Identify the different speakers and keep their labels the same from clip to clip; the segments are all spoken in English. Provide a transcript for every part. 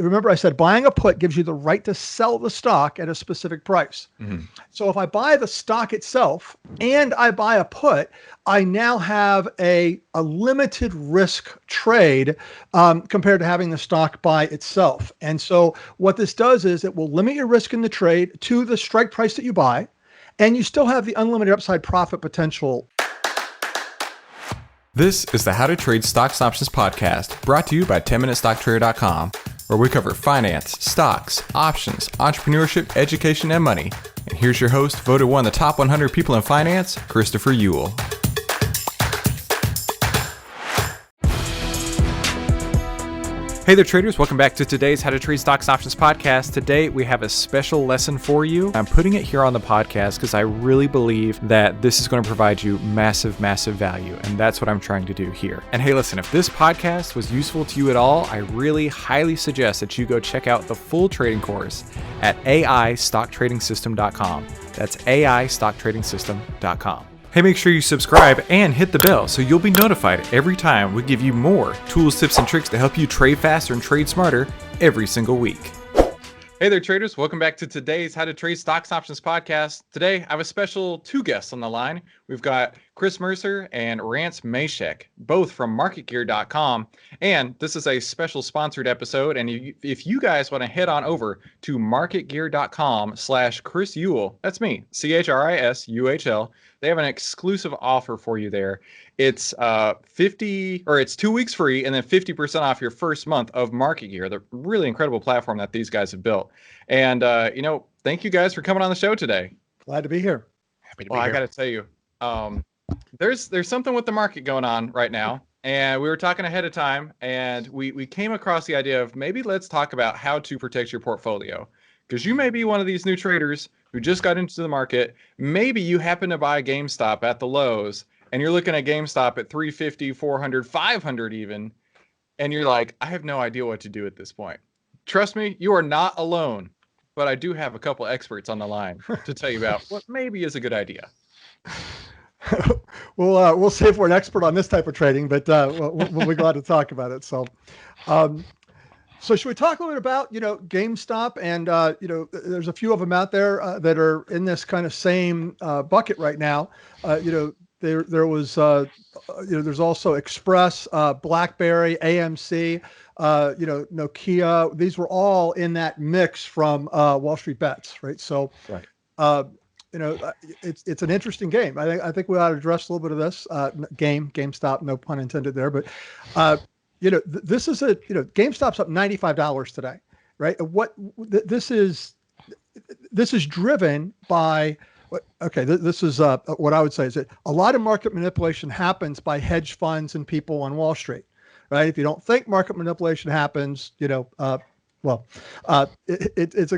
Speaker 1: remember I said buying a put gives you the right to sell the stock at a specific price. So if I buy the stock itself and I buy a put, I now have a limited risk trade compared to having the stock by itself. And so what this does is it will limit your risk in the trade to the strike price that you buy, and you still have the unlimited upside profit potential.
Speaker 2: This is the How to Trade Stocks and Options podcast, brought to you by 10MinuteStockTrader.com, where we cover finance, stocks, options, entrepreneurship, education, and money. And here's your host, voted one of the top 100 people in finance, Christopher Uhl. Hey there, traders. Welcome back to today's How to Trade Stocks and Options podcast. Today, we have a special lesson for you. I'm putting it here on the podcast because I really believe that this is going to provide you massive, massive value. And that's what I'm trying to do here. And hey, listen, if this podcast was useful to you at all, I really highly suggest that you go check out the full trading course at AIStockTradingSystem.com. That's AIStockTradingSystem.com. Hey, make sure you subscribe and hit the bell so you'll be notified every time we give you more tools, tips, and tricks to help you trade faster and trade smarter every single week. Hey there, traders. Welcome back to today's How to Trade Stocks and Options podcast. Today, I have a special two guests on the line. We've got Chris Mercer and Rance Masheck, both from MarketGear.com. And this is a special sponsored episode. And if you guys want to head on over to MarketGear.com/Chris Uhl, that's me, ChrisuHL, they have an exclusive offer for you there. It's it's 2 weeks free and then 50% off your first month of Market Gear, the really incredible platform that these guys have built. And thank you guys for coming on the show today.
Speaker 1: Glad to be here.
Speaker 2: Happy to be here. I got to tell you, there's something with the market going on right now, and we were talking ahead of time, and we came across the idea of maybe let's talk about how to protect your portfolio, because you may be one of these new traders who just got into the market. Maybe you happen to buy GameStop at the lows, and you're looking at GameStop at 350, 400, 500 even, and you're like, I have no idea what to do at this point. Trust me, you are not alone, but I do have a couple experts on the line to tell you about what maybe is a good idea.
Speaker 1: We'll see if we're an expert on this type of trading, but we'll be glad to talk about it. So should we talk a little bit about, GameStop and, there's a few of them out there that are in this kind of same bucket right now. There was, there's also Express, BlackBerry, AMC, Nokia. These were all in that mix from Wall Street Bets, right? So, right. It's an interesting game. I think we ought to address a little bit of this GameStop, no pun intended there, but this is GameStop's up $95 today, right? This is driven by. This is what I would say is that a lot of market manipulation happens by hedge funds and people on Wall Street, right? If you don't think market manipulation happens, it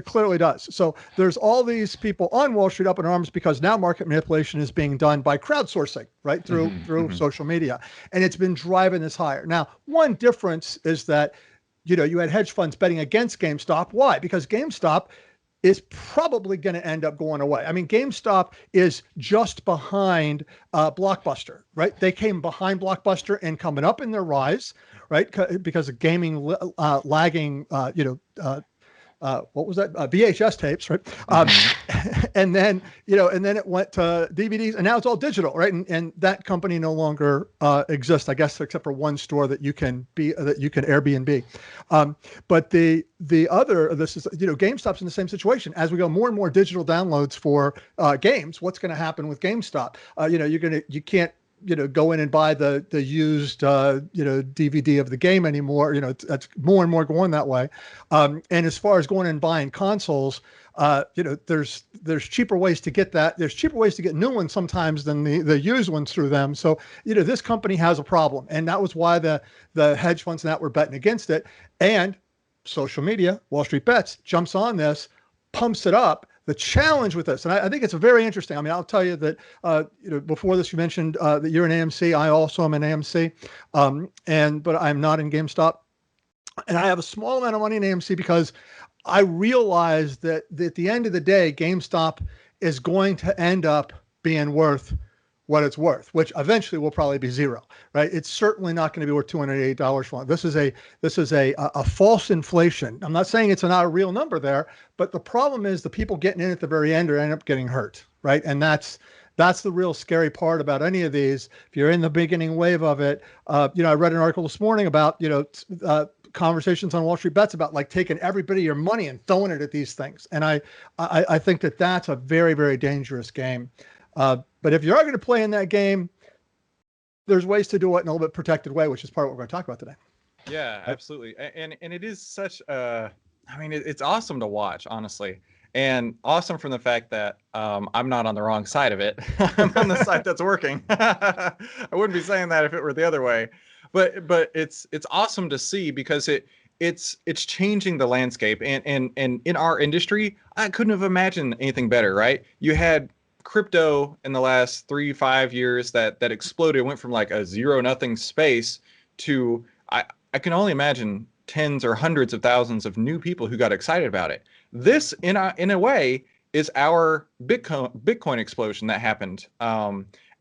Speaker 1: clearly does. So there's all these people on Wall Street up in arms because now market manipulation is being done by crowdsourcing, right? Through social media. And it's been driving this higher. Now, one difference is that, you had hedge funds betting against GameStop. Why? Because GameStop is probably going to end up going away. I mean, GameStop is just behind Blockbuster, right? They came behind Blockbuster and coming up in their rise, right? Because of gaming lagging, what was that? VHS tapes, right? And then it went to DVDs, and now it's all digital, right? And that company no longer exists, I guess, except for one store that you can Airbnb. But the other, this is, GameStop's in the same situation. As we go more and more digital downloads for games, what's going to happen with GameStop? You can't go in and buy the used, DVD of the game anymore. That's more and more going that way. And as far as going and buying consoles, there's cheaper ways to get that. There's cheaper ways to get new ones sometimes than the used ones through them. So, this company has a problem. And that was why the hedge funds and that were betting against it. And social media, Wall Street Bets, jumps on this, pumps it up. The challenge with this, and I think it's very interesting. I mean, I'll tell you that, before this, you mentioned that you're in AMC. I also am in AMC, but I'm not in GameStop. And I have a small amount of money in AMC because I realize that at the end of the day, GameStop is going to end up being worth what it's worth, which eventually will probably be zero, right? It's certainly not going to be worth $280 for one. This is a false inflation. I'm not saying it's not a real number there, but the problem is the people getting in at the very end are end up getting hurt, right? And that's the real scary part about any of these. If you're in the beginning wave of it, I read an article this morning about, conversations on Wall Street Bets about like taking every bit of your money and throwing it at these things. And I think that that's a very, very dangerous game. But if you are going to play in that game, there's ways to do it in a little bit protected way, which is part of what we're going to talk about today.
Speaker 2: Yeah, absolutely. And it is such it's awesome to watch, honestly. And awesome from the fact that I'm not on the wrong side of it. I'm on the side that's working. I wouldn't be saying that if it were the other way. But it's awesome to see because it's changing the landscape. And in our industry, I couldn't have imagined anything better, right? You had crypto in the last 3-5 years that exploded, went from like a 0-0 space to I can only imagine tens or hundreds of thousands of new people who got excited about it. This in a way is our Bitcoin explosion that happened.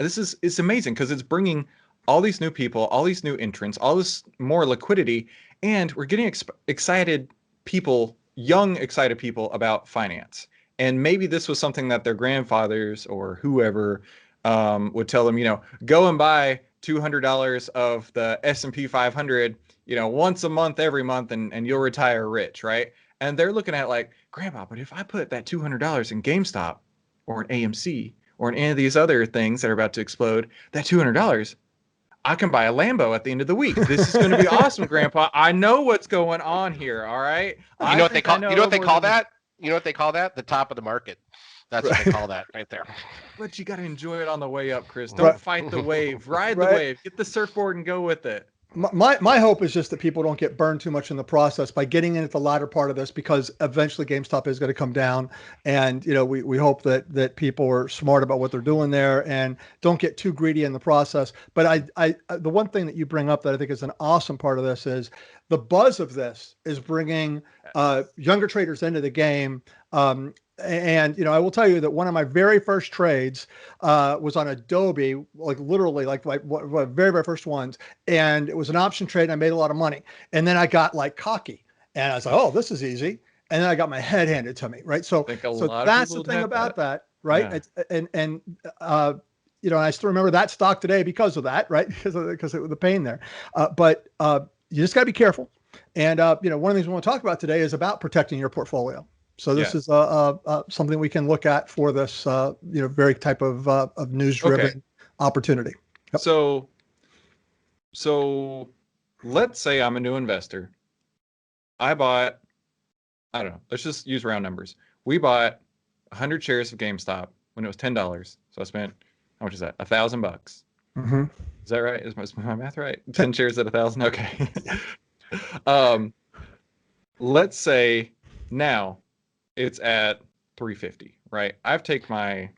Speaker 2: It's amazing because it's bringing all these new people, all these new entrants, all this more liquidity, and we're getting excited people, young excited people about finance. And maybe this was something that their grandfathers or whoever would tell them, go and buy $200 of the S&P 500, once a month, every month, and you'll retire rich, right? And they're looking at like, Grandpa, but if I put that $200 in GameStop or an AMC or in any of these other things that are about to explode, that $200, I can buy a Lambo at the end of the week. This is going to be awesome, Grandpa. I know what's going on here. All right.
Speaker 3: You know what they call that? You know what they call that? The top of the market. That's what they call that right there.
Speaker 2: But you got to enjoy it on the way up, Chris. Don't fight the wave. Ride the wave. Get the surfboard and go with it.
Speaker 1: My hope is just that people don't get burned too much in the process by getting in at the latter part of this, because eventually GameStop is going to come down, and we hope that people are smart about what they're doing there and don't get too greedy in the process. But the one thing that you bring up that I think is an awesome part of this is the buzz of this is bringing younger traders into the game. And I will tell you that one of my very first trades was on Adobe, like literally like very, very first ones. And it was an option trade and I made a lot of money. And then I got like cocky and I was like, oh, this is easy. And then I got my head handed to me. Right. So that's the thing about that. Right. Yeah. And I still remember that stock today because of that. Right. Because of the pain there. But you just got to be careful. And, one of the things we want to talk about today is about protecting your portfolio. So this is something we can look at for this, very type of news-driven opportunity. Yep.
Speaker 2: So let's say I'm a new investor. I bought, I don't know, let's just use round numbers. We bought 100 shares of GameStop when it was $10. So I spent, how much is that? $1,000.
Speaker 1: Mm-hmm.
Speaker 2: Is that right? Is my math right? 10 shares at 1,000. Okay. Let's say now it's at 350, right? I've taken my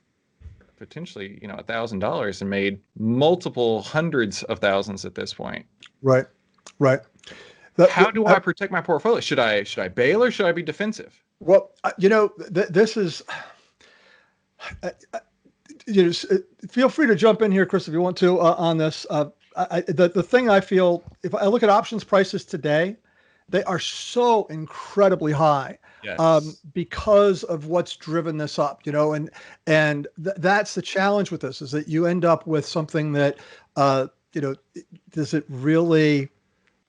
Speaker 2: potentially, $1,000 and made multiple hundreds of thousands at this point.
Speaker 1: Right.
Speaker 2: How do I protect my portfolio? Should I bail or should I be defensive?
Speaker 1: Well, this is, feel free to jump in here, Chris, if you want to, on this. The thing I feel, if I look at options prices today, they are so incredibly high. Yes. Because of what's driven this up, and that's the challenge with this, is that you end up with something that, does it really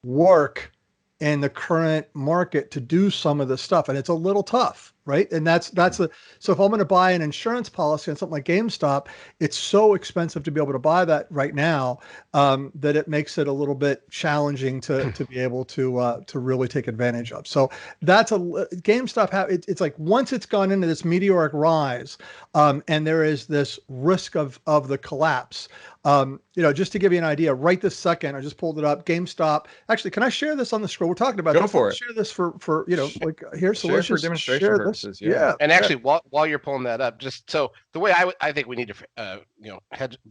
Speaker 1: work in the current market to do some of this stuff? And it's a little tough, right? And so if I'm going to buy an insurance policy on something like GameStop, it's so expensive to be able to buy that right now that it makes it a little bit challenging to be able to really take advantage of. So that's GameStop. It's like once it's gone into this meteoric rise, and there is this risk of the collapse. Just to give you an idea, right this second, I just pulled it up. GameStop. Actually, can I share this on the screen? We're talking about
Speaker 2: Go for it.
Speaker 1: Share this for like here. So
Speaker 2: let's just demonstration share purposes.
Speaker 1: This. Yeah.
Speaker 3: And actually, while you're pulling that up, just so the way I think we need to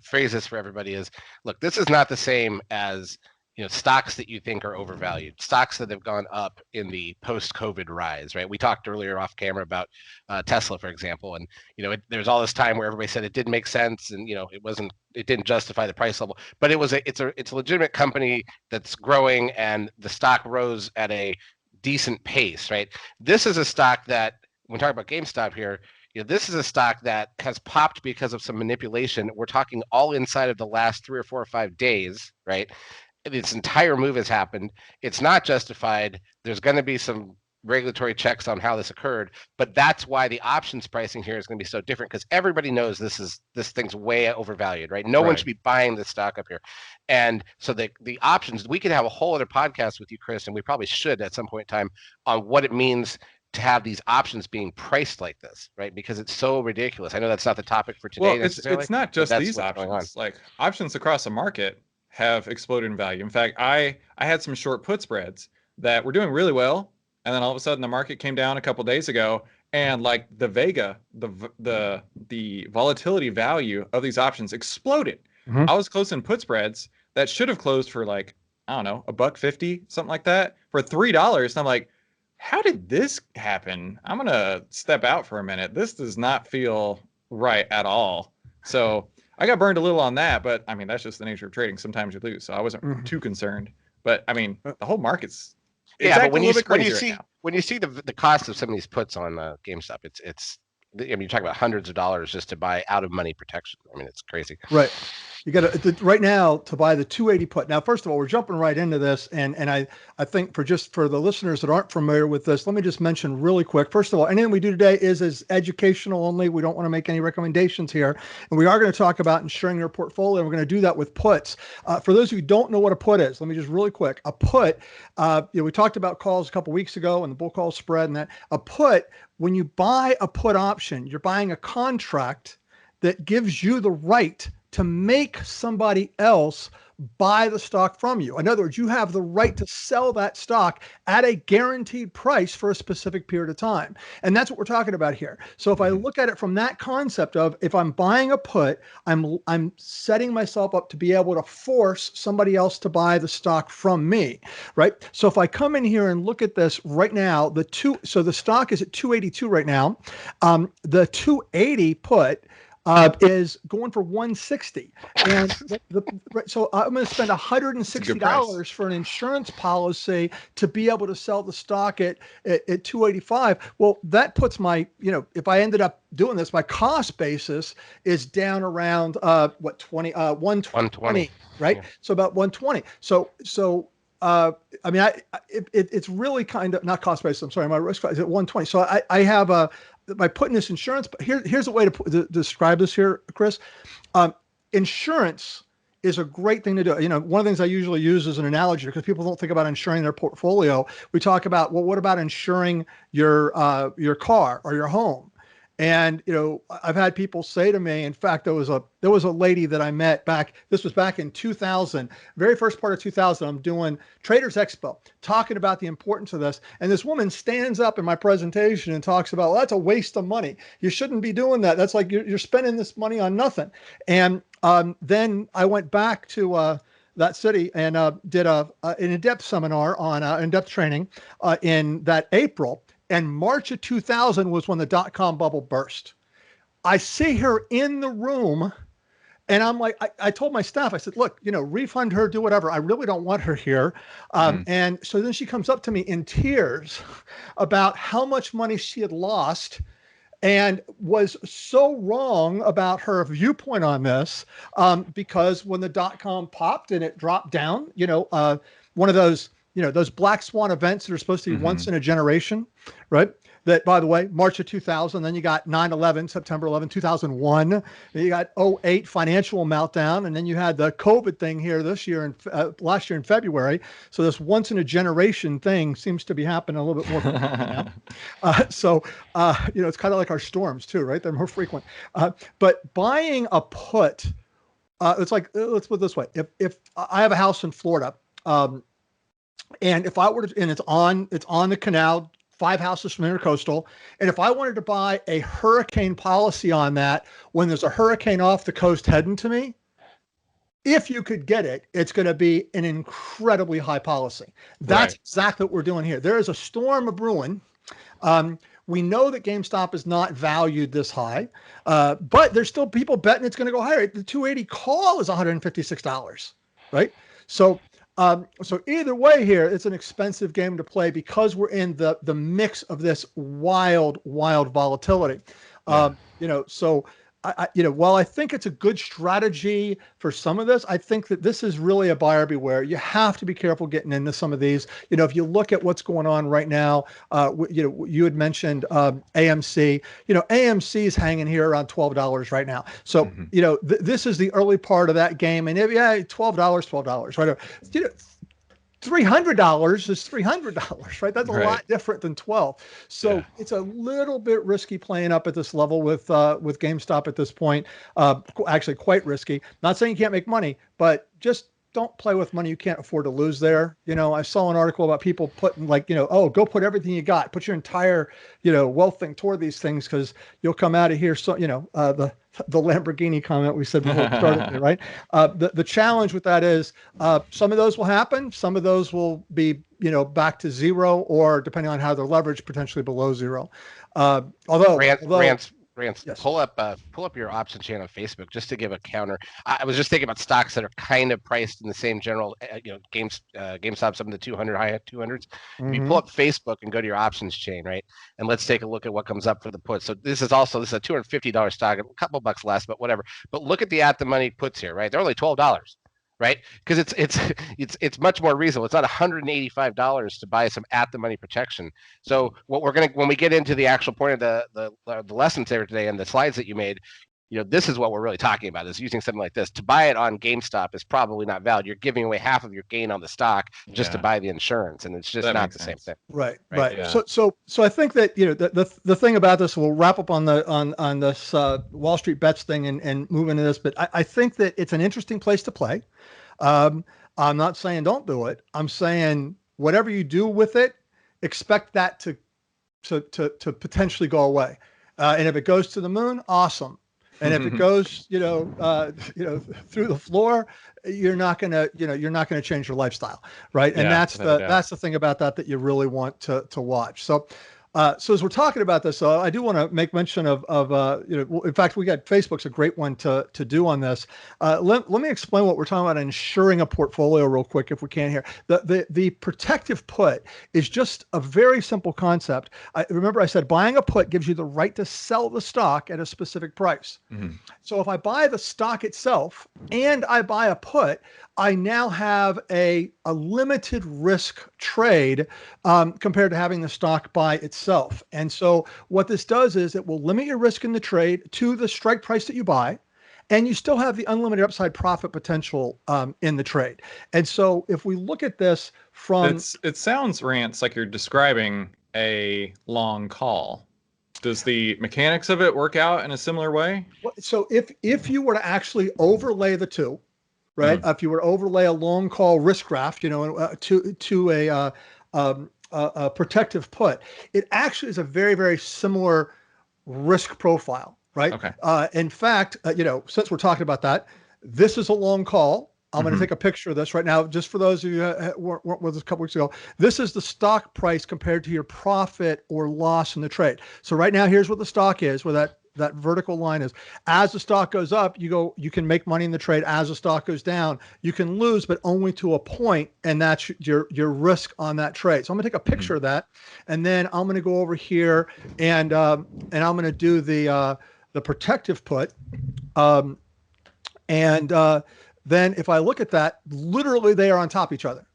Speaker 3: phrase this for everybody is, look, this is not the same as stocks that you think are overvalued, stocks that have gone up in the post-COVID rise, right? We talked earlier off camera about Tesla, for example, and there's all this time where everybody said it didn't make sense, and it didn't justify the price level, but it's a legitimate company that's growing, and the stock rose at a decent pace, right? This is a stock that, when we talk about GameStop here, this is a stock that has popped because of some manipulation. We're talking all inside of the last 3 or 4 or 5 days, right? This entire move has happened. It's not justified. There's going to be some regulatory checks on how this occurred, but that's why the options pricing here is going to be so different, because everybody knows this thing's way overvalued, right? No one should be buying this stock up here. And so the options, we could have a whole other podcast with you, Chris, and we probably should at some point in time, on what it means to have these options being priced like this, right? Because it's so ridiculous. I know that's not the topic for today.
Speaker 2: Well, it's not just these options. Like, options across the market have exploded in value. In fact, I had some short put spreads that were doing really well, and then all of a sudden the market came down a couple days ago, and like the Vega, the volatility value of these options exploded. I was closing put spreads that should have closed for like, I don't know, $1.50, something like that, for $3. And I'm like, how did this happen? I'm gonna step out for a minute. This does not feel right at all. So I got burned a little on that, but I mean, that's just the nature of trading. Sometimes you lose, so I wasn't too concerned. But I mean, the whole market's
Speaker 3: but when you see the cost of some of these puts on GameStop, it's I mean, you're talking about hundreds of dollars just to buy out of money protection. I mean, it's crazy.
Speaker 1: Right. You got to right now to buy the 280 put. Now, first of all, we're jumping right into this, and I think for the listeners that aren't familiar with this, let me just mention really quick. First of all, anything we do today is educational only. We don't want to make any recommendations here, and we are going to talk about insuring your portfolio. We're going to do that with puts. For those who don't know what a put is, let me just really quick. A put, we talked about calls a couple weeks ago and the bull call spread, and that a put. When you buy a put option, you're buying a contract that gives you the right to make somebody else buy the stock from you. In other words, you have the right to sell that stock at a guaranteed price for a specific period of time. And that's what we're talking about here. So if I look at it from that concept of, if I'm buying a put, I'm setting myself up to be able to force somebody else to buy the stock from me, right? So if I come in here and look at this right now, so the stock is at 282 right now. The 280 put is going for 160, and so I'm going to spend $160 for an insurance policy to be able to sell the stock at 285. Well, that puts my, if I ended up doing this, my cost basis is down around 120, right? Yeah. So about 120. So I mean, it's really kind of not cost basis. I'm sorry, my risk is at 120. So I have by putting this insurance, but here's a way to describe this here, Chris. Insurance is a great thing to do. One of the things I usually use as an analogy, because people don't think about insuring their portfolio. We talk about, well, what about insuring your car or your home? And, I've had people say to me, in fact, there was a lady that I met this was back in 2000, very first part of 2000, I'm doing Traders Expo, talking about the importance of this. And this woman stands up in my presentation and talks about, well, that's a waste of money. You shouldn't be doing that. That's like you're spending this money on nothing. And then I went back to that city and did an in-depth seminar on in-depth training in that April. And March of 2000 was when the dot-com bubble burst. I see her in the room, and I'm like, I told my staff, I said, look, refund her, do whatever. I really don't want her here. And so then she comes up to me in tears about how much money she had lost and was so wrong about her viewpoint on this, because when the dot-com popped and it dropped down, one of those, those black swan events that are supposed to be once in a generation, right? That, by the way, March of 2000, then you got 9/11, September 11, 2001. Then you got 2008 financial meltdown, and then you had the COVID thing here this year and last year in February. So this once in a generation thing seems to be happening a little bit more frequently now. It's kind of like our storms too, right? They're more frequent. But buying a put, it's like, let's put it this way: if I have a house in Florida. And if I were to, and it's on the canal, 5 houses from Intercoastal. And if I wanted to buy a hurricane policy on that, when there's a hurricane off the coast heading to me, if you could get it, it's going to be an incredibly high policy. That's exactly what we're doing here. There is a storm brewing. We know that GameStop is not valued this high, but there's still people betting it's going to go higher. The 280 call is $156, right? So either way here, it's an expensive game to play because we're in the mix of this wild volatility. So while I think it's a good strategy for some of this, I think that this is really a buyer beware. You have to be careful getting into some of these. If you look at what's going on right now, you had mentioned AMC. AMC is hanging here around $12 right now. So this is the early part of that game, and $12, right? $300 is $300, right? That's a lot different than 12. So it's a little bit risky playing up at this level with GameStop at this point. Actually, quite risky. Not saying you can't make money, but just don't play with money you can't afford to lose there. I saw an article about people putting go put everything you got, put your entire, wealth thing toward these things because you'll come out of here. So, the Lamborghini comment we said before we started, right? The challenge with that is some of those will happen. Some of those will be, back to zero, or depending on how they're leveraged, potentially below zero.
Speaker 3: Rance,
Speaker 1: yes.
Speaker 3: pull up your option chain on Facebook just to give a counter. I was just thinking about stocks that are kind of priced in the same general, GameStop, some of the 200 high 200s. If you pull up Facebook and go to your options chain, right, and let's take a look at what comes up for the puts. So this is a $250 stock, a couple bucks less, but whatever. But look at the at the money puts here, right? They're only $12. Right, because it's much more reasonable. It's not $185 to buy some at the money protection. So what when we get into the actual point of the lessons there today and the slides that you made, this is what we're really talking about, is using something like this. To buy it on GameStop is probably not valid. You're giving away half of your gain on the stock just to buy the insurance, and it's just not the same thing.
Speaker 1: Right.
Speaker 2: Yeah.
Speaker 1: So I think that the thing about this, we'll wrap up on this Wall Street bets thing and move into this, but I think that it's an interesting place to play. I'm not saying don't do it. I'm saying whatever you do with it, expect that to potentially go away. And if it goes to the moon, awesome. And if it goes, through the floor, you're not gonna change your lifestyle, right? And that's the thing about that you really want to watch. So as we're talking about this, I do want to make mention of in fact, we got Facebook's a great one to do on this. Let me explain what we're talking about insuring a portfolio real quick, if we can here. The protective put is just a very simple concept. Remember I said buying a put gives you the right to sell the stock at a specific price. So if I buy the stock itself and I buy a put, I now have a limited risk trade compared to having the stock by itself. And so what this does is it will limit your risk in the trade to the strike price that you buy, and you still have the unlimited upside profit potential in the trade. And so if we look at this from...
Speaker 2: It sounds, Rance, like you're describing a long call. Does the mechanics of it work out in a similar way?
Speaker 1: So if you were to actually overlay the two, right? If you were to overlay a long call risk graph, to a protective put, it actually is a very, very similar risk profile, right?
Speaker 2: Okay.
Speaker 1: In fact, since we're talking about that, this is a long call. I'm going to take a picture of this right now, just for those of you who weren't with us a couple weeks ago. This is the stock price compared to your profit or loss in the trade. So right now, here's what the stock is, where that vertical line is. As the stock goes up, you can make money in the trade. As the stock goes down, you can lose, but only to a point, and that's your risk on that trade. So I'm gonna take a picture of that, and then I'm gonna go over here and I'm gonna do the protective put, then if I look at that, literally they are on top of each other.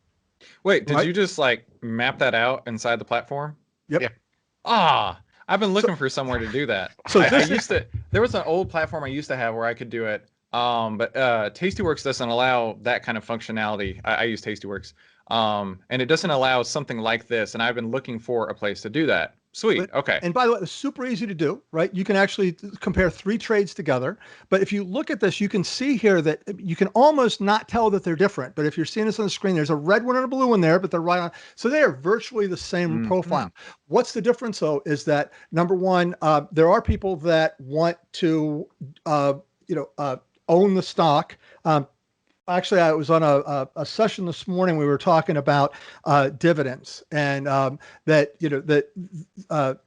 Speaker 2: Wait, did you just map that out inside the platform?
Speaker 1: Yep.
Speaker 2: Yeah. I've been looking for somewhere to do that. So there was an old platform I used to have where I could do it. But Tastyworks doesn't allow that kind of functionality. I use Tastyworks. And it doesn't allow something like this. And I've been looking for a place to do that. Sweet. Okay.
Speaker 1: And by the way, it's super easy to do, right? You can actually compare 3 trades together. But if you look at this, you can see here that you can almost not tell that they're different. But if you're seeing this on the screen, there's a red one and a blue one there, but they're right on. So they are virtually the same profile. What's the difference, though, is that number one, there are people that want to, own the stock. Actually, I was on a session this morning. We were talking about dividends, and that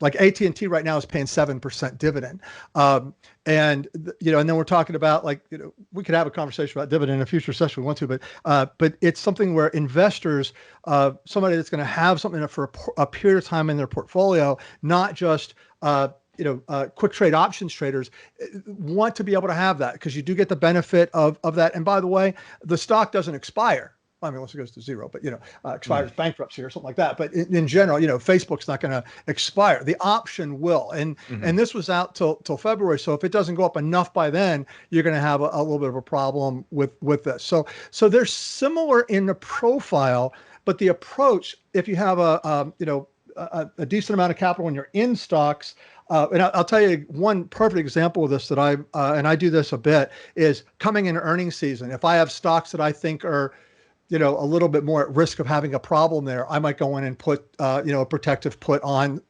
Speaker 1: like AT&T right now is paying 7% dividend, and and then we're talking about we could have a conversation about dividend in a future session if we want to, but it's something where investors, somebody that's going to have something for a period of time in their portfolio, not just quick trade options traders, want to be able to have that because you do get the benefit of that. And by the way, the stock doesn't expire. I mean, once it goes to zero, but expires bankruptcy or something like that. But in general, Facebook's not going to expire. The option will, and this was out till February. So if it doesn't go up enough by then, you're going to have a little bit of a problem with this. So they're similar in the profile, but the approach, if you have a decent amount of capital when you're in stocks. And I'll tell you one perfect example of this that and I do this a bit, is coming into earnings season. If I have stocks that I think are, a little bit more at risk of having a problem there, I might go in and put, a protective put on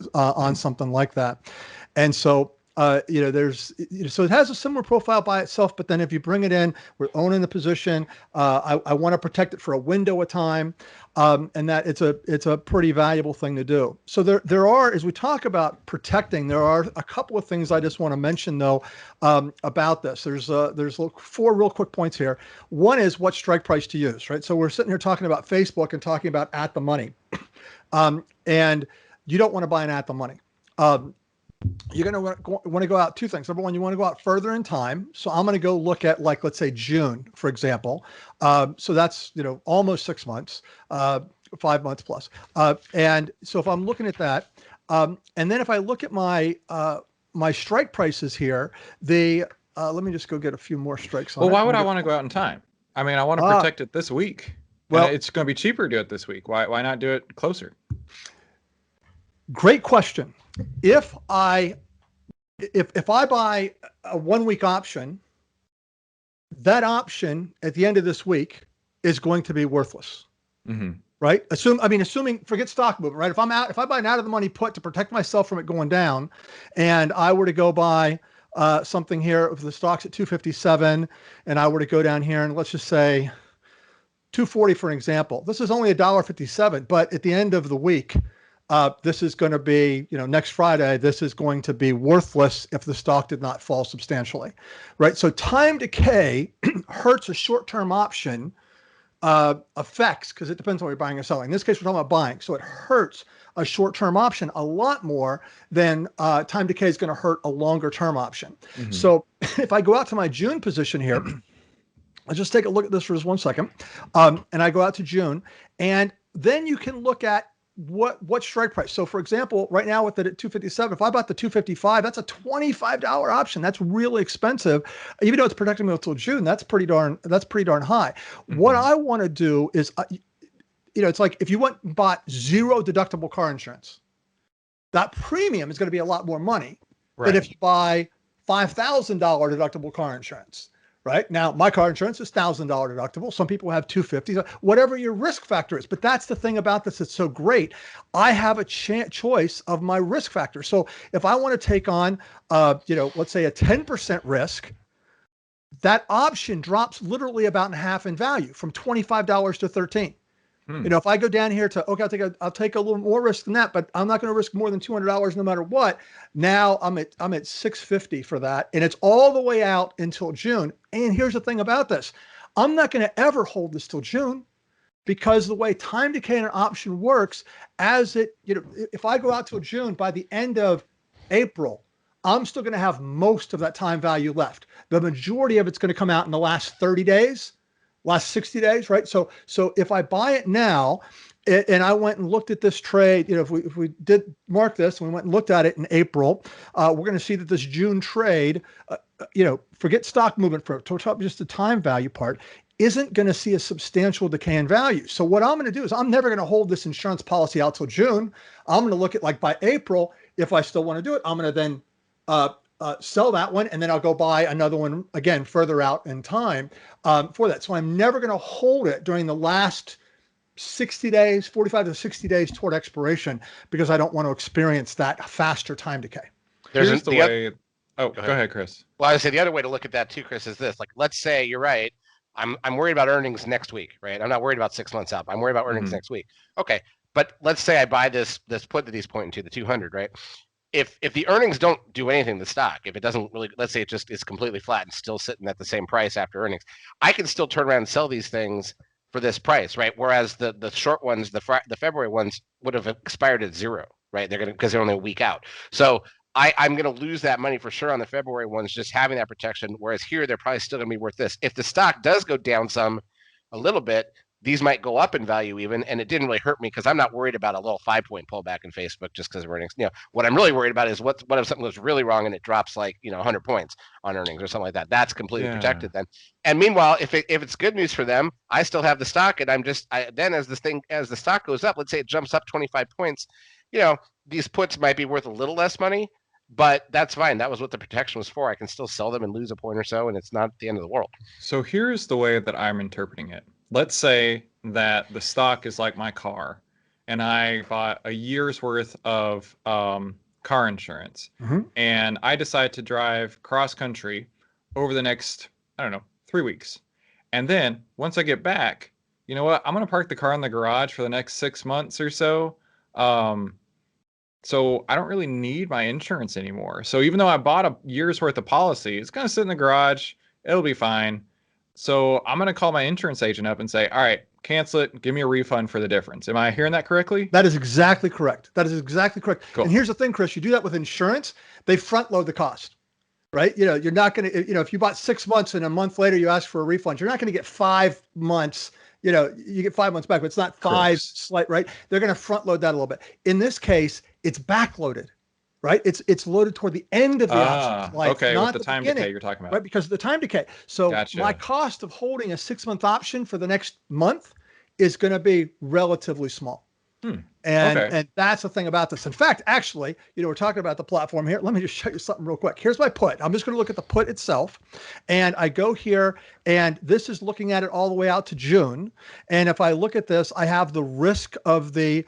Speaker 1: something like that. And so, so it has a similar profile by itself, but then if you bring it in, we're owning the position. I want to protect it for a window of time. And that it's a pretty valuable thing to do. So there are, as we talk about protecting, there are a couple of things I just want to mention though, about this. There's 4 real quick points here. One is what strike price to use, right? So we're sitting here talking about Facebook and talking about at the money. And you don't want to buy an at the money. You're going to want to go out 2 things. Number one, you want to go out further in time. So I'm going to go look at let's say June, for example. So that's, almost 6 months, 5 months plus. And so if I'm looking at that, and then if I look at my strike prices here, let me just go get a few more strikes on
Speaker 2: Well,
Speaker 1: it.
Speaker 2: why would I want to go out in time? I mean, I want to protect it this week. Well, it's going to be cheaper to do it this week. Why not do it closer?
Speaker 1: Great question. If I buy a 1 week option, that option at the end of this week is going to be worthless, right? Assuming forget stock movement, right? If I buy an out of the money put to protect myself from it going down, and I were to go buy something here, if the stock's at 257, and I were to go down here and let's just say 240 for an example. This is only $1.57, but at the end of the week, this is going to be, next Friday, this is going to be worthless if the stock did not fall substantially, right? So time decay hurts a short-term option effects, because it depends on what you're buying or selling. In this case, we're talking about buying. So it hurts a short-term option a lot more than time decay is going to hurt a longer-term option. So if I go out to my June position here, let's just take a look at this for just 1 second. And I go out to June, and then you can look at what strike price. So for example, right now with it at 257, if I bought the 255, that's a $25 option. That's really expensive. Even though it's protecting me until June, that's pretty darn high. What I want to do is, it's like if you went and bought 0 deductible car insurance, that premium is going to be a lot more money than if you buy $5,000 deductible car insurance. Right now, my car insurance is $1,000 deductible. Some people have $250, whatever your risk factor is. But that's the thing about this that's so great. I have a choice of my risk factor. So if I want to take on, let's say a 10% risk, that option drops literally about in half in value, from $25 to $13. If I go down here to, okay, I'll take a little more risk than that, but I'm not going to risk more than $200 no matter what. Now I'm at $650 for that. And it's all the way out until June. And here's the thing about this. I'm not going to ever hold this till June, because the way time decay in an option works, if I go out till June, by the end of April, I'm still going to have most of that time value left. The majority of it's going to come out in the last 30 days. Last 60 days, right? So if I buy it now, and I went and looked at this trade, if we did mark this and we went and looked at it in April, we're going to see that this June trade, forget stock movement for just the time value part, isn't going to see a substantial decay in value. So what I'm going to do is I'm never going to hold this insurance policy out till June. I'm going to look at by April, if I still want to do it, I'm going to then sell that one, and then I'll go buy another one again further out in time for that. So I'm never going to hold it during the last 60 days, 45 to 60 days toward expiration, because I don't want to experience that faster time decay.
Speaker 2: Here's the way. Go ahead, Chris.
Speaker 3: Well, I would say the other way to look at that too, Chris, is this. Let's say you're right. I'm worried about earnings next week, right? I'm not worried about 6 months out. I'm worried about earnings next week. Okay, but let's say I buy this put that he's pointing to, the 200, right? If the earnings don't do anything to the stock, if it doesn't really, let's say it just is completely flat and still sitting at the same price after earnings, I can still turn around and sell these things for this price, right? Whereas the short ones, the February ones would have expired at zero, right? They're gonna, because they're only a week out. So I'm going to lose that money for sure on the February ones, just having that protection. Whereas here, they're probably still going to be worth this. If the stock does go down a little bit, these might go up in value even, and it didn't really hurt me because I'm not worried about a little 5-point pullback in Facebook just because of earnings. What I'm really worried about is what if something goes really wrong and it drops like 100 points on earnings or something like that. That's completely protected then. And meanwhile, if it's good news for them, I still have the stock, and then as the stock goes up, let's say it jumps up 25 points, these puts might be worth a little less money. But that's fine. That was what the protection was for. I can still sell them and lose a point or so, and it's not the end of the world.
Speaker 2: So here's the way that I'm interpreting it. Let's say that the stock is like my car, and I bought a year's worth of car insurance, and I decide to drive cross country over the next, 3 weeks. And then once I get back, you know what? I'm going to park the car in the garage for the next 6 months or so. So I don't really need my insurance anymore. So even though I bought a year's worth of policy, it's going to sit in the garage. It'll be fine. So I'm going to call my insurance agent up and say, all right, cancel it. Give me a refund for the difference. Am I hearing that correctly?
Speaker 1: That is exactly correct. Cool.
Speaker 2: Cool.
Speaker 1: And here's the thing, Chris, you do that with insurance, they front load the cost, right? You're not going to, if you bought 6 months and a month later you ask for a refund, you're not going to get 5 months. You get 5 months back, but it's not five slight, right? They're going to front load that a little bit. In this case, it's backloaded, right? It's loaded toward the end of the option life,
Speaker 2: okay,
Speaker 1: not
Speaker 2: with the time decay you're talking about.
Speaker 1: right? Because of the time decay. So
Speaker 2: Gotcha.
Speaker 1: my cost of holding a 6-month option for the next month is going to be relatively small. And that's the thing about this. In fact, actually, we're talking about the platform here. Let me just show you something real quick. Here's my put. I'm just going to look at the put itself. And I go here, and this is looking at it all the way out to June. And if I look at this, I have the risk of the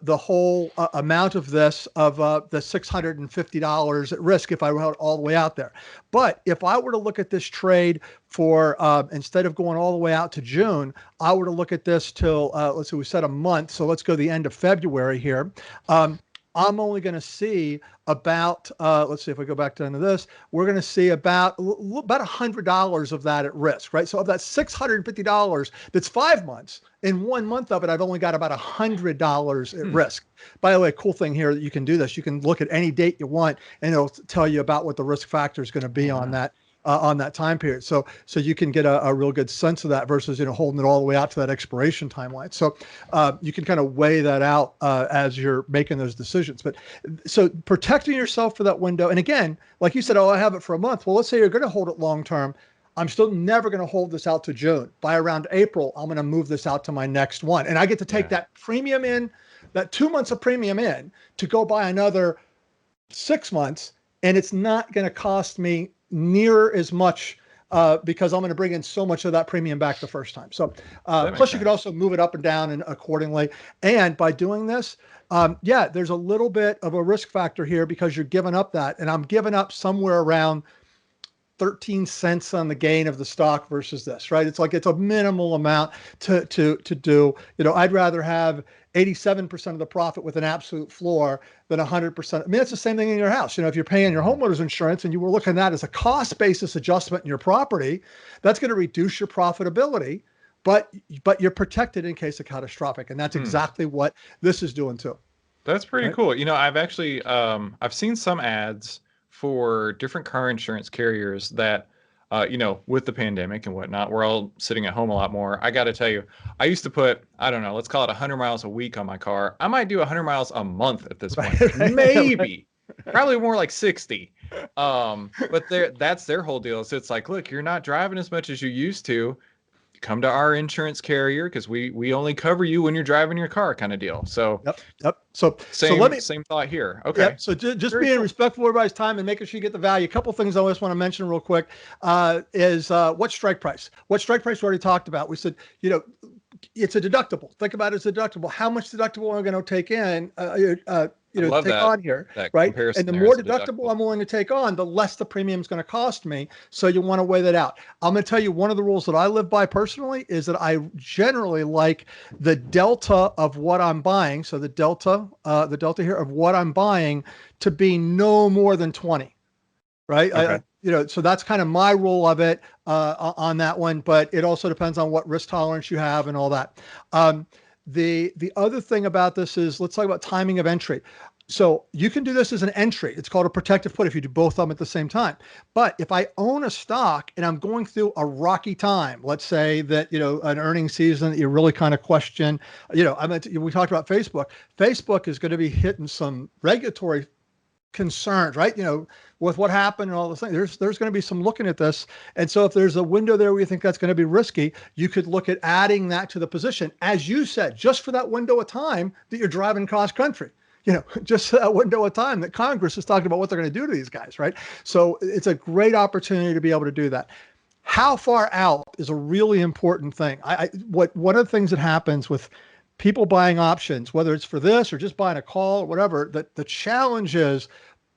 Speaker 1: whole amount of this of the $650 at risk if I went all the way out there. But if I were to look at this trade for instead of going all the way out to June, I were to look at this till let's see, we said a month. So let's go the end of February here. I'm only going to see about, let's see if we go back down to this, we're going to see about $100 of that at risk, right? So of that $650, that's 5 months. In 1 month of it, I've only got about $100 at risk. By the way, cool thing here that you can do this. You can look at any date you want, and it'll tell you about what the risk factor is going to be on that. On that time period. So you can get a real good sense of that versus, holding it all the way out to that expiration timeline. So you can kind of weigh that out as you're making those decisions. But so protecting yourself for that window. And again, like you said, I have it for a month. Well, let's say you're going to hold it long term. I'm still never going to hold this out to June. By around April, I'm going to move this out to my next one. And I get to take that premium in, that 2 months of premium in, to go buy another 6 months. And it's not going to cost me near as much because I'm going to bring in so much of that premium back the first time. So plus you could also move it up and down and accordingly. And by doing this, there's a little bit of a risk factor here because you're giving up that. And I'm giving up somewhere around 13 cents on the gain of the stock versus this, right? It's like it's a minimal amount to do. I'd rather have 87% of the profit with an absolute floor than 100%. I mean, it's the same thing in your house. If you're paying your homeowner's insurance and you were looking at that as a cost basis adjustment in your property, that's going to reduce your profitability, but you're protected in case of catastrophic. And that's exactly what this is doing too.
Speaker 2: That's pretty cool. I've actually, I've seen some ads for different car insurance carriers that, with the pandemic and whatnot, we're all sitting at home a lot more. I got to tell you, I used to put, I don't know, let's call it 100 miles a week on my car. I might do 100 miles a month at this point. Maybe. Probably more like 60. But that's their whole deal. So it's like, look, you're not driving as much as you used to. Come to our insurance carrier because we only cover you when you're driving your car, kind of deal. So
Speaker 1: yep. So
Speaker 2: same thought here. Okay.
Speaker 1: Yep. So just being respectful of everybody's time and making sure you get the value. A couple things I just want to mention real quick is what strike price. What strike price we already talked about. We said, it's a deductible. Think about it as a deductible. How much deductible am I going to take in?
Speaker 2: I love
Speaker 1: take
Speaker 2: that,
Speaker 1: on here,
Speaker 2: that
Speaker 1: right?
Speaker 2: comparison
Speaker 1: And the
Speaker 2: there
Speaker 1: more
Speaker 2: as a
Speaker 1: deductible I'm willing to take on, the less the premium is going to cost me. So you want to weigh that out. I'm going to tell you, one of the rules that I live by personally is that I generally like the delta of what I'm buying. So the delta here of what I'm buying to be no more than 20, right?
Speaker 2: Okay.
Speaker 1: So that's kind of my rule of it on that one, but it also depends on what risk tolerance you have and all that. The other thing about this is, let's talk about timing of entry. So you can do this as an entry. It's called a protective put if you do both of them at the same time. But if I own a stock and I'm going through a rocky time, let's say that, an earnings season that you really kind of question, we talked about Facebook. Facebook is going to be hitting some regulatory concerns, right? With what happened and all those things, there's going to be some looking at this. And so if there's a window there where you think that's going to be risky, you could look at adding that to the position, as you said, just for that window of time that you're driving cross country. Just that window of time that Congress is talking about what they're going to do to these guys, right? So it's a great opportunity to be able to do that. How far out is a really important thing. One of the things that happens with people buying options, whether it's for this or just buying a call or whatever, that the challenge is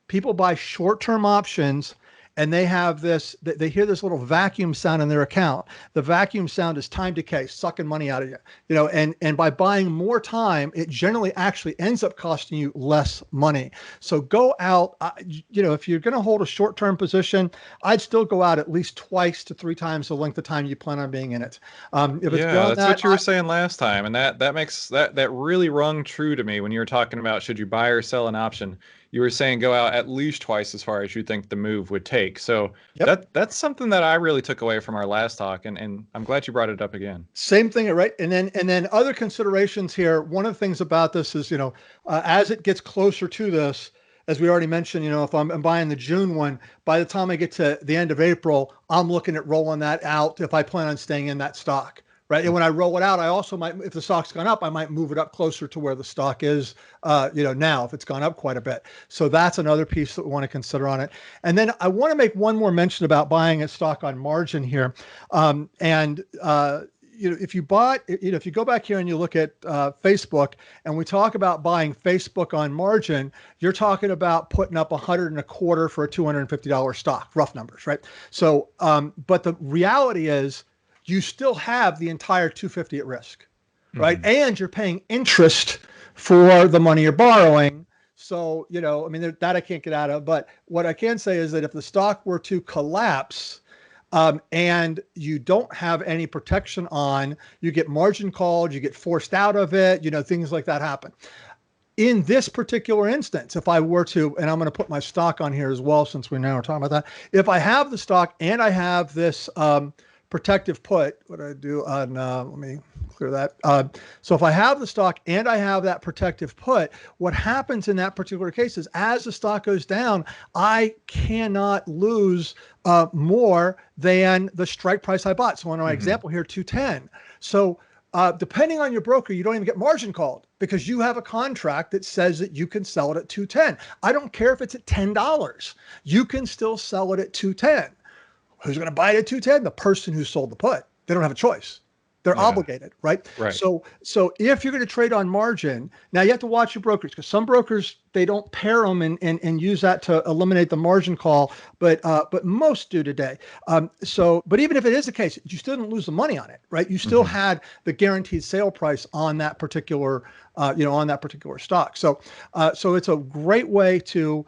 Speaker 1: people buy short-term options and they hear this little vacuum sound in their account. The vacuum sound is time decay, sucking money out of you, and by buying more time, it generally actually ends up costing you less money. So go out, if you're going to hold a short-term position, I'd still go out at least 2 to 3 times the length of time you plan on being in it. If it's beyond
Speaker 2: that's what you were saying last time, and that makes that really rung true to me when you were talking about should you buy or sell an option. You were saying go out at least twice as far as you think the move would take. So that's something that I really took away from our last talk, and I'm glad you brought it up again.
Speaker 1: Same thing, right? And then other considerations here. One of the things about this is, as it gets closer to this, as we already mentioned, if I'm buying the June one, by the time I get to the end of April, I'm looking at rolling that out if I plan on staying in that stock. Right. And when I roll it out, I also might, if the stock's gone up, I might move it up closer to where the stock is, now, if it's gone up quite a bit. So that's another piece that we want to consider on it. And then I want to make one more mention about buying a stock on margin here. If you go back here and you look at Facebook and we talk about buying Facebook on margin, you're talking about putting up $125 for a $250 stock, rough numbers, right? So, but the reality is, you still have the entire $250 at risk, right? Mm-hmm. And you're paying interest for the money you're borrowing. So, that I can't get out of. But what I can say is that if the stock were to collapse and you don't have any protection on, you get margin called, you get forced out of it, things like that happen. In this particular instance, if I were to, and I'm going to put my stock on here as well, since we now are talking about that, if I have the stock and I have this protective put, what I do on, let me clear that. So if I have the stock and I have that protective put, what happens in that particular case is as the stock goes down, I cannot lose more than the strike price I bought. So on my example here, 210. So depending on your broker, you don't even get margin called because you have a contract that says that you can sell it at 210. I don't care if it's at $10. You can still sell it at 210. Who's going to buy it at 210? The person who sold the put. They don't have a choice. They're obligated, right? So if you're going to trade on margin, now you have to watch your brokers because some brokers, they don't pair them and use that to eliminate the margin call, but most do today. But even if it is the case, you still didn't lose the money on it, right? You still had the guaranteed sale price on that particular, stock. So it's a great way to,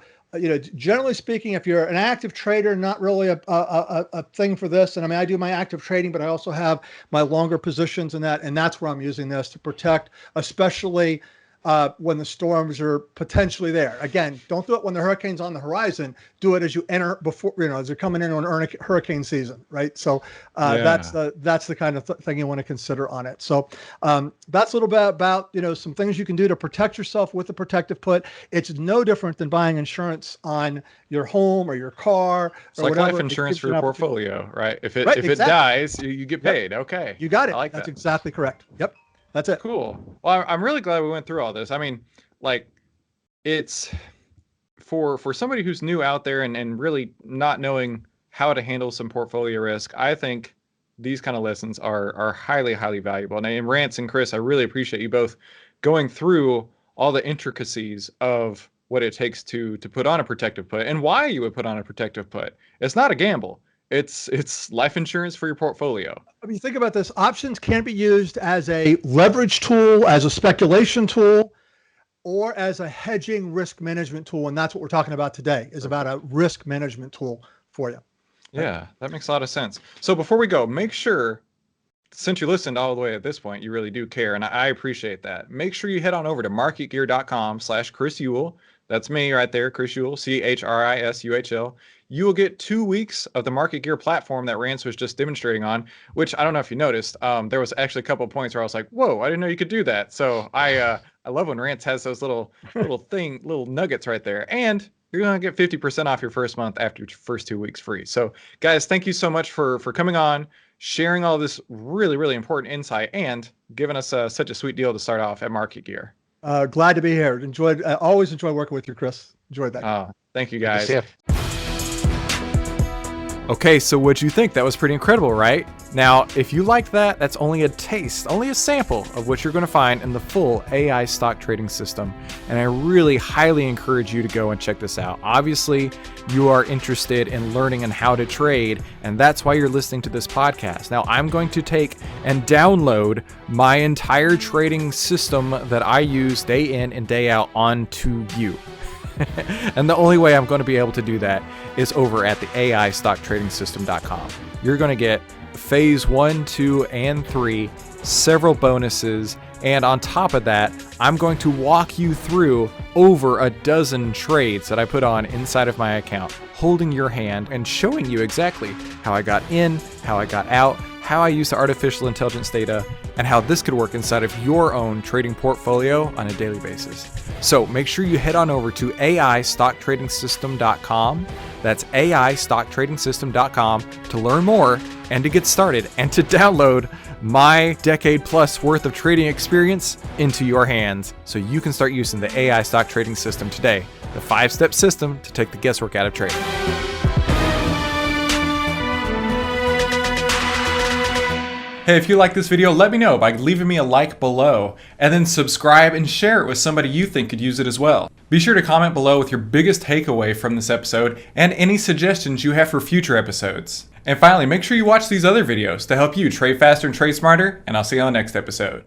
Speaker 1: generally speaking, if you're an active trader, not really a thing for this. And I do my active trading, but I also have my longer positions in that. And that's where I'm using this to protect, especially when the storms are potentially there. Again, don't do it when the hurricane's on the horizon. Do it as you enter before, as you're coming into an hurricane season, right? So that's the kind of thing you want to consider on it. So that's a little bit about, some things you can do to protect yourself with the protective put. It's no different than buying insurance on your home or your car.
Speaker 2: It's like life insurance for your portfolio, right? If it dies, you get paid. Yep. Okay.
Speaker 1: You got it.
Speaker 2: I like
Speaker 1: That's
Speaker 2: that.
Speaker 1: exactly correct. Yep. That's it.
Speaker 2: Cool. Well, I'm really glad we went through all this. It's for somebody who's new out there and really not knowing how to handle some portfolio risk. I think these kind of lessons are highly, highly valuable. And Rance and Chris, I really appreciate you both going through all the intricacies of what it takes to put on a protective put and why you would put on a protective put. It's not a gamble. It's life insurance for your portfolio.
Speaker 1: I mean, think about this. Options can be used as a leverage tool, as a speculation tool, or as a hedging risk management tool. And that's what we're talking about today, is about a risk management tool for you.
Speaker 2: Yeah, that makes a lot of sense. So before we go, make sure, since you listened all the way at this point, you really do care, and I appreciate that. Make sure you head on over to marketgear.com/Chris Ewell. That's me right there, Chris Ewell, ChrisuHL. You will get 2 weeks of the Market Gear platform that Rance was just demonstrating on, which I don't know if you noticed. There was actually a couple of points where I was like, whoa, I didn't know you could do that. So I love when Rance has those little nuggets right there. And you're going to get 50% off your first month after your first 2 weeks free. So guys, thank you so much for coming on, sharing all this really, really important insight, and giving us such a sweet deal to start off at Market Gear.
Speaker 1: Glad to be here. Always enjoy working with you, Chris. Enjoyed that.
Speaker 2: Thank you, guys.
Speaker 4: Okay, so what'd you think? That was pretty incredible, right? Now, if you liked that, that's only a taste, only a sample of what you're going to find in the full AI stock trading system. And I really highly encourage you to go and check this out. Obviously, you are interested in learning on how to trade, and that's why you're listening to this podcast. Now, I'm going to take and download my entire trading system that I use day in and day out onto you. And the only way I'm going to be able to do that is over at the AIStockTradingSystem.com. You're going to get phase 1, 2, and 3, several bonuses, and on top of that, I'm going to walk you through over a dozen trades that I put on inside of my account, holding your hand and showing you exactly how I got in, how I got out, how I use the artificial intelligence data, and how this could work inside of your own trading portfolio on a daily basis. So make sure you head on over to AIStockTradingSystem.com. That's AIStockTradingSystem.com to learn more and to get started and to download my decade plus worth of trading experience into your hands so you can start using the AI stock trading system today, the 5-step system to take the guesswork out of trading.
Speaker 5: Hey, if you like this video, let me know by leaving me a like below, and then subscribe and share it with somebody you think could use it as well. Be sure to comment below with your biggest takeaway from this episode and any suggestions you have for future episodes. And finally, make sure you watch these other videos to help you trade faster and trade smarter, and I'll see you on the next episode.